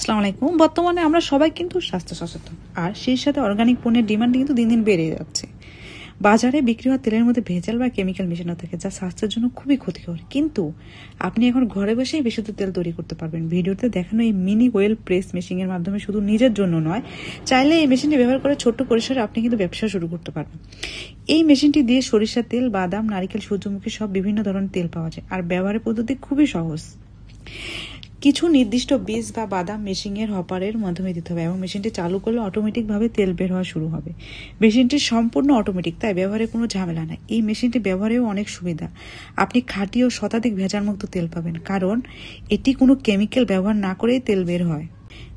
আসসালামু আলাইকুম। বর্তমানে আমরা সবাই কিন্তু স্বাস্থ্য সচেতন, আর সেই সাথে অর্গানিক পণ্যের ডিমান্ড কিন্তু দিন দিন বেড়ে যাচ্ছে। বাজারে বিক্রি হওয়া তেলের মধ্যে ভেজাল বা কেমিক্যাল মেশানো থাকে, যা স্বাস্থ্যের জন্য খুবই ক্ষতিকর। কিন্তু আপনি এখন ঘরে বসেই বিশুদ্ধ তেল তৈরি করতে পারবেন। ভিডিওতে দেখানো এই মিনি ওয়েল প্রেস মেশিনের মাধ্যমে শুধু নিজের জন্য নয়, চাইলে এই মেশিনটি ব্যবহার করে ছোট্ট পরিসরে আপনি কিন্তু ব্যবসা শুরু করতে পারবেন। এই মেশিনটি দিয়ে সরিষার তেল, বাদাম, নারিকেল, সূর্যমুখী সব বিভিন্ন ধরনের তেল পাওয়া যায়, আর ব্যবহারের পদ্ধতি খুবই সহজ। কিছু নির্দিষ্ট বীজ বা বাদাম মেশিনের হপারের মাধ্যমে দিতে হবে এবং মেশিনটি চালু করলে অটোমেটিকভাবে তেল বের হওয়া শুরু হবে। মেশিনটি সম্পূর্ণ অটোমেটিক, তাই ব্যবহারে কোনো ঝামেলা নাই। এই মেশিনটি ব্যবহারেও অনেক সুবিধা। আপনি খাঁটি ও শতাধিক ভেজালমুক্ত তেল পাবেন, কারণ এটি কোনো কেমিক্যাল ব্যবহার না করেই তেল বের হয়।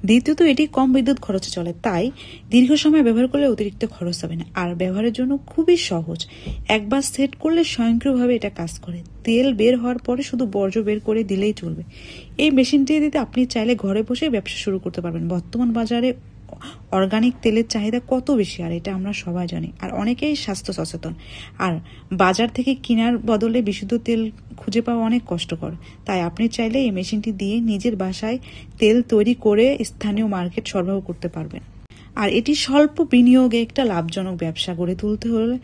দ্বিতীয়ত, এটি কম বিদ্যুৎ খরচে চলে, তাই দীর্ঘ সময় ব্যবহার করলে অতিরিক্ত খরচ হবে না। আর ব্যবহারের জন্য খুবই সহজ। একবার সেট করলে স্বয়ংক্রিয়ভাবে এটা কাজ করে। তেল বের হওয়ার পরে শুধু বর্জ্য বের করে দিলেই চলবে। এই মেশিনটি দিতে আপনি চাইলে ঘরে বসে ব্যবসা শুরু করতে পারবেন। বর্তমান বাজারে অর্গানিক তেলের চাহিদা কত বেশি, আর এটা আমরা সবাই জানি। আর অনেকেই স্বাস্থ্য সচেতন, আর বাজার থেকে কেনার বদলে বিশুদ্ধ তেল খুঁজে পাওয়া অনেক কষ্টকর। তাই আপনি চাইলে এই মেশিনটি দিয়ে নিজের বাসায় তেল তৈরি করে স্থানীয় মার্কেট সরবরাহ করতে পারবেন। আর এটি স্বল্প বিনিয়োগে একটা লাভজনক ব্যবসা গড়ে তুলতে হলে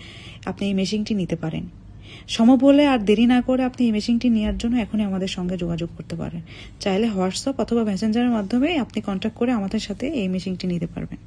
আপনি এই মেশিনটি নিতে পারেন। সম্ভব হলে আর দেরি না করে আপনি এই মেশিনটি নেওয়ার জন্য এখনই আমাদের সঙ্গে যোগাযোগ করতে পারেন। চাইলে হোয়াটসঅ্যাপ অথবা মেসেঞ্জারের মাধ্যমে আপনি কন্ট্যাক্ট করে আমাদের সাথে এই মেশিনটি নিতে পারবেন।